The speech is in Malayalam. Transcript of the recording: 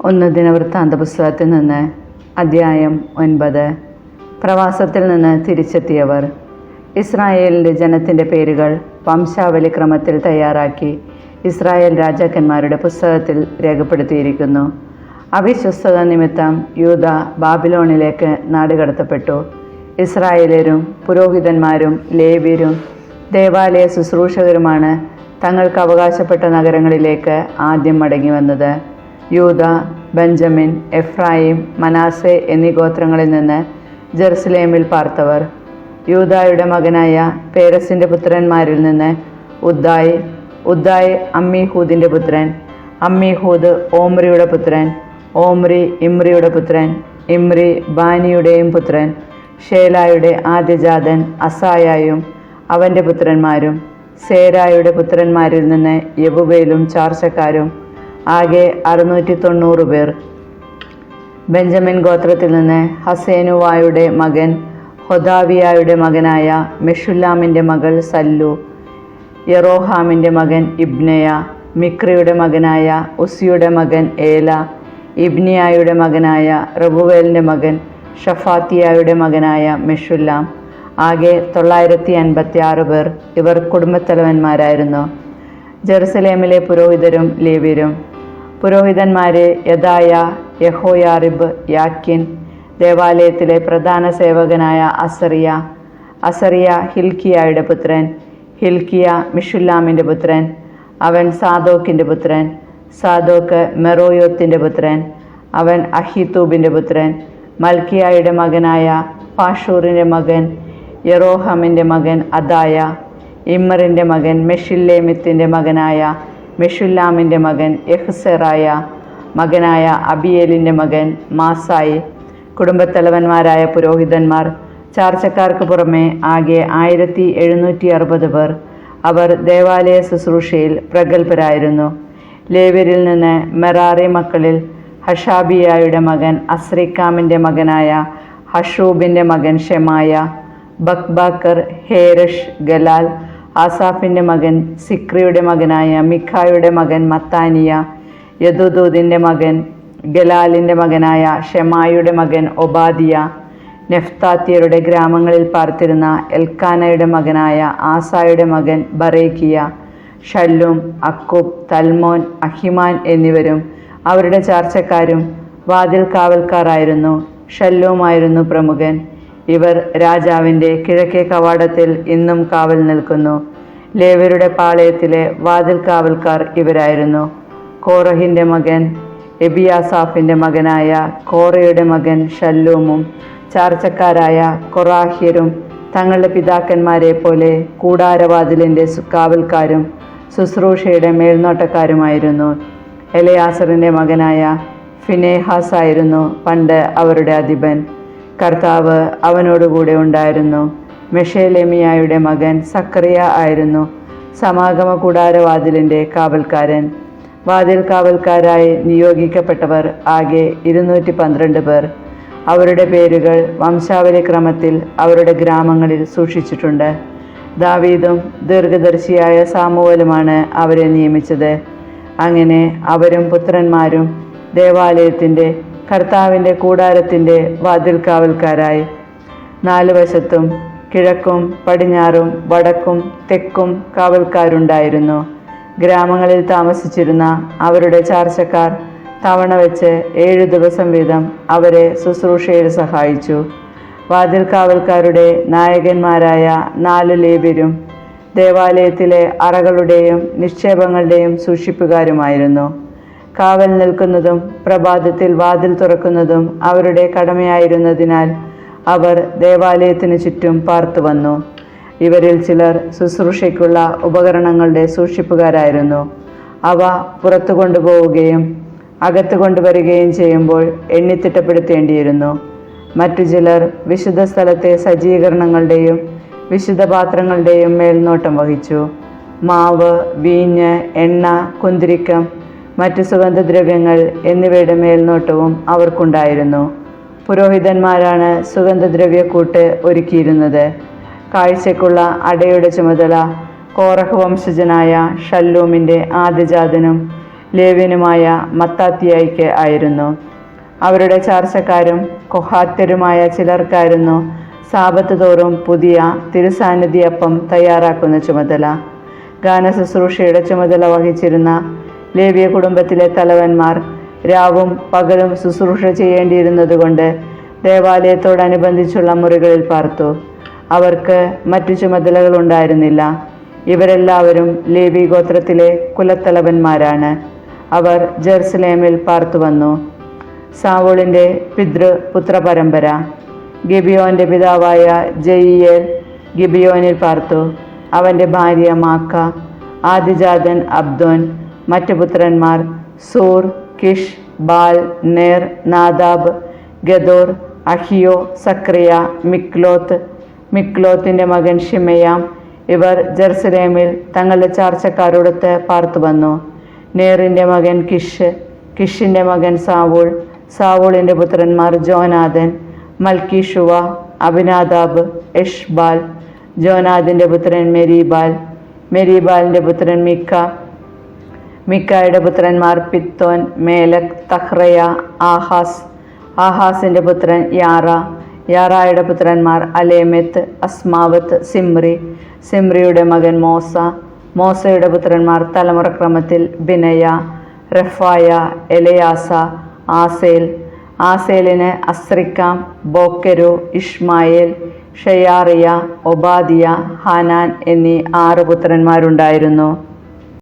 ഒന്ന് ദിനവൃത്താന്ത പുസ്തകത്തിൽ നിന്ന് അധ്യായം 9. പ്രവാസത്തിൽ നിന്ന് തിരിച്ചെത്തിയവർ. ഇസ്രായേലിൻ്റെ ജനത്തിൻ്റെ പേരുകൾ വംശാവലി ക്രമത്തിൽ തയ്യാറാക്കി ഇസ്രായേൽ രാജാക്കന്മാരുടെ പുസ്തകത്തിൽ രേഖപ്പെടുത്തിയിരിക്കുന്നു. അവിശ്വസ്തത നിമിത്തം യൂദ ബാബിലോണിലേക്ക് നാടുകടത്തപ്പെട്ടു. ഇസ്രായേലരും പുരോഹിതന്മാരും ലേവ്യരും ദേവാലയ ശുശ്രൂഷകരുമാണ് തങ്ങൾക്ക് അവകാശപ്പെട്ട നഗരങ്ങളിലേക്ക് ആദ്യം മടങ്ങി വന്നത്. യൂദ, ബെഞ്ചമിൻ, എഫ്രായിം, മനാസെ എന്നീ ഗോത്രങ്ങളിൽ നിന്ന് ജെറുസലേമിൽ പാർത്തവർ. യൂദായുടെ മകനായ പേരസിൻ്റെ പുത്രന്മാരിൽ നിന്ന് ഉദ്ദായ് അമ്മീഹൂദിൻ്റെ പുത്രൻ, അമ്മീഹൂദ് ഓമ്രിയുടെ പുത്രൻ, ഓമ്രി ഇമ്രിയുടെ പുത്രൻ, ഇമ്രി ബാനിയുടെയും പുത്രൻ, ഷേലായുടെ ആദ്യജാതൻ അസായായും അവൻ്റെ പുത്രന്മാരും. സേരായുടെ പുത്രന്മാരിൽ നിന്ന് യെബുബേലും ചാർച്ചക്കാരും, ആകെ 690 പേർ. ബെഞ്ചമിൻ ഗോത്രത്തിൽ നിന്ന് ഹസേനുവായുടെ മകൻ ഹൊദാവിയായുടെ മകനായ മെഷുല്ലാമിൻ്റെ മകൾ സല്ലു, യെറോഹാമിൻ്റെ മകൻ ഇബ്നയ, മിക്രിയുടെ മകനായ ഉസിയുടെ മകൻ ഏല, ഇബ്നിയായുടെ മകനായ റബുവേലിൻ്റെ മകൻ ഷഫാത്തിയായുടെ മകനായ മെഷുല്ലാം. ആകെ 956 പേർ. ഇവർ കുടുംബത്തലവന്മാരായിരുന്നു. ജെറുസലേമിലെ പുരോഹിതരും ലേവ്യരും. പുരോഹിതന്മാരെ യദായ, യഹോയാറിബ്, യാക്കിൻ. ദേവാലയത്തിലെ പ്രധാന സേവകനായ അസറിയ ഹിൽക്കിയായുടെ പുത്രൻ, ഹിൽക്കിയ മിഷുല്ലാമിൻ്റെ പുത്രൻ, അവൻ സാദോക്കിൻ്റെ പുത്രൻ, സാദോക്ക് മെറോയോത്തിൻ്റെ പുത്രൻ, അവൻ അഹിത്തൂബിൻ്റെ പുത്രൻ, മൽക്കിയായുടെ മകനായ പാഷൂറിൻ്റെ മകൻ യെറോഹമിൻ്റെ മകൻ അദായ, ഇമ്മറിൻ്റെ മകൻ മെഷില്ലേമിത്തിൻ്റെ മകനായ മെഷുല്ലാമിൻ്റെ മകൻ യഹ്സെറായ, മകനായ അബിയേലിൻ്റെ മകൻ മാസായി. കുടുംബത്തലവന്മാരായ പുരോഹിതന്മാർ. ചാർച്ചക്കാർക്ക് പുറമെ ആകെ 1760 പേർ. അവർ ദേവാലയ ശുശ്രൂഷയിൽ പ്രഗത്ഭരായിരുന്നു. ലേവ്യരിൽ നിന്ന് മെറാറി മക്കളിൽ ഹഷാബിയായുടെ മകൻ അസ്രിക്കാമിൻ്റെ മകനായ ഹഷൂബിൻ്റെ മകൻ ഷെമായ, ബക്ബാക്കർ, ഹേരഷ്, ഗലാൽ, ആസാഫിൻ്റെ മകൻ സിക്രിയുടെ മകനായ മിഖായുടെ മകൻ മത്താനിയ, യദുദൂദിൻ്റെ മകൻ ഗലാലിൻ്റെ മകനായ ഷെമായുടെ മകൻ ഒബാദിയ, നെഫ്താത്യരുടെ ഗ്രാമങ്ങളിൽ പാർത്തിരുന്ന എൽക്കാനയുടെ മകനായ ആസായുടെ മകൻ ബറേക്കിയ, ഷല്ലൂം, അക്കൂബ്, തൽമോൻ, അഹിമാൻ എന്നിവരും അവരുടെ ചാർച്ചക്കാരും വാതിൽ കാവൽക്കാരായിരുന്നു. ഷല്ലൂമായിരുന്നു പ്രമുഖൻ. ഇവർ രാജാവിൻ്റെ കിഴക്കേ കവാടത്തിൽ ഇന്നും കാവൽ നിൽക്കുന്നു. ലേവ്യരുടെ പാളയത്തിലെ വാതിൽ കാവൽക്കാർ ഇവരായിരുന്നു. കോറഹിൻ്റെ മകൻ എബിയാസാഫിൻ്റെ മകനായ കോറയുടെ മകൻ ഷല്ലൂമും ചാർച്ചക്കാരായ കൊറാഹ്യരും തങ്ങളുടെ പിതാക്കന്മാരെ പോലെ കൂടാരവാതിലിൻ്റെ കാവൽക്കാരും ശുശ്രൂഷയുടെ മേൽനോട്ടക്കാരുമായിരുന്നു. എലയാസറിൻ്റെ മകനായ ഫിനേഹാസ് ആയിരുന്നു പണ്ട് അവരുടെ അധിപൻ. കർത്താവ് അവനോടുകൂടെ ഉണ്ടായിരുന്നു. മെഷേലെമിയായുടെ മകൻ സക്കറിയ ആയിരുന്നു സമാഗമ കൂടാരവാതിലിൻ്റെ കാവൽക്കാരൻ. വാതിൽ കാവൽക്കാരായി നിയോഗിക്കപ്പെട്ടവർ ആകെ 212 പേർ. അവരുടെ പേരുകൾ വംശാവലി ക്രമത്തിൽ അവരുടെ ഗ്രാമങ്ങളിൽ സൂക്ഷിച്ചിട്ടുണ്ട്. ദാവീദും ദീർഘദർശിയായ സാമുവലുമാണ് അവരെ നിയമിച്ചത്. അങ്ങനെ അവരും പുത്രന്മാരും ദേവാലയത്തിൻ്റെ കർത്താവിൻ്റെ കൂടാരത്തിൻ്റെ വാതിൽ കാവൽക്കാരായി. 4 വശത്തും കിഴക്കും പടിഞ്ഞാറും വടക്കും തെക്കും കാവൽക്കാരുണ്ടായിരുന്നു. ഗ്രാമങ്ങളിൽ താമസിച്ചിരുന്ന അവരുടെ ചാർച്ചക്കാർ തവണ വെച്ച് 7 ദിവസം വീതം അവരെ ശുശ്രൂഷയിൽ സഹായിച്ചു. വാതിൽ കാവൽക്കാരുടെ നായകന്മാരായ 4 ലേവ്യരും ദേവാലയത്തിലെ അറകളുടെയും നിക്ഷേപങ്ങളുടെയും സൂക്ഷിപ്പുകാരുമായിരുന്നു. കാവൽ നിൽക്കുന്നതും പ്രഭാതത്തിൽ വാതിൽ തുറക്കുന്നതും അവരുടെ കടമയായിരുന്നതിനാൽ അവർ ദേവാലയത്തിന് ചുറ്റും പാർത്തു വന്നു. ഇവരിൽ ചിലർ ശുശ്രൂഷയ്ക്കുള്ള ഉപകരണങ്ങളുടെ സൂക്ഷിപ്പുകാരായിരുന്നു. അവ പുറത്തു കൊണ്ടുപോവുകയും അകത്ത് കൊണ്ടുവരികയും ചെയ്യുമ്പോൾ എണ്ണിത്തിട്ടപ്പെടുത്തേണ്ടിയിരുന്നു. മറ്റു ചിലർ വിശുദ്ധ സ്ഥലത്തെ സജ്ജീകരണങ്ങളുടെയും വിശുദ്ധ പാത്രങ്ങളുടെയും മേൽനോട്ടം വഹിച്ചു. മാവ്, വീഞ്ഞ്, എണ്ണ, കുന്തിരിക്കം, മറ്റ് സുഗന്ധദ്രവ്യങ്ങൾ എന്നിവയുടെ മേൽനോട്ടവും അവർക്കുണ്ടായിരുന്നു. പുരോഹിതന്മാരാണ് സുഗന്ധദ്രവ്യക്കൂട്ട് ഒരുക്കിയിരുന്നത്. കാഴ്ചയ്ക്കുള്ള അടയുടെ ചുമതല കോറഹ് വംശജനായ ഷല്ലൂമിൻ്റെ ആദ്യജാതനും ലേവ്യനുമായ മത്താത്തിയായിക്ക് ആയിരുന്നു. അവരുടെ ചാർച്ചക്കാരും കൊഹാത്യരുമായ ചിലർക്കായിരുന്നു സാബത്ത് തോറും പുതിയ തിരുസാന്നിധ്യപ്പം തയ്യാറാക്കുന്ന ചുമതല. ഗാനശുശ്രൂഷയുടെ ചുമതല വഹിച്ചിരുന്ന ലേവ്യ കുടുംബത്തിലെ തലവന്മാർ രാവും പകലും ശുശ്രൂഷ ചെയ്യേണ്ടിയിരുന്നതുകൊണ്ട് ദേവാലയത്തോടനുബന്ധിച്ചുള്ള മുറികളിൽ പാർത്തു. അവർക്ക് മറ്റു ചുമതലകൾ ഉണ്ടായിരുന്നില്ല. ഇവരെല്ലാവരും ലേവി ഗോത്രത്തിലെ കുലത്തലവന്മാരാണ്. അവർ ജെറുസലേമിൽ പാർത്തു വന്നു. സാവൂളിൻ്റെ പിതൃപുത്ര പരമ്പര. ഗിബിയോന്റെ പിതാവായ ജയിയേൽ ഗിബിയോനിൽ പാർത്തു. അവൻ്റെ ഭാര്യ മാക്ക. ആദിജാതൻ അബ്ദോൻ. മറ്റു പുത്രന്മാർ സൂർ, കിഷ്, ബാൽ, നേർ, നാദാബ്, ഗദോർ, അഹിയോ, സക്രിയ, മിക്ലോത്ത്. മിക്ലോത്തിൻ്റെ മകൻ ഷിമയാം. ഇവർ ജെറുസലേമിൽ തങ്ങളുടെ ചാർച്ചക്കാരോടൊത്ത് പാർത്തു വന്നു. നേറിൻ്റെ മകൻ കിഷ്. കിഷിൻ്റെ മകൻ സാവൂൾ. സാവൂളിൻ്റെ പുത്രന്മാർ ജോനാഥൻ, മൽക്കീഷുവ, അബിനാദാബ്, എഷ്ബാൽ. ജോനാഥിൻ്റെ പുത്രൻ മെരീബാൽ. മെരീബാലിൻ്റെ പുത്രൻ മിക്ക. മിക്കായുടെ പുത്രന്മാർ പിത്തോൻ, മേലക്, തഹ്രയ, ആഹാസ്. ആഹാസിൻ്റെ പുത്രൻ യാറ. യാറായുടെ പുത്രന്മാർ അലേമെത്ത്, അസ്മാവത്ത്, സിമ്രി. സിമ്രിയുടെ മകൻ മോസ. മോസയുടെ പുത്രന്മാർ തലമുറക്രമത്തിൽ ബിനയ, റഫായ, എലയാസ, ആസേൽ. ആസേലിന് അസ്രിക്കാം, ബോക്കെരു, ഇഷ്മായേൽ, ഷെയാറിയ, ഒബാദിയ, ഹാനാൻ എന്നീ 6 പുത്രന്മാരുണ്ടായിരുന്നു.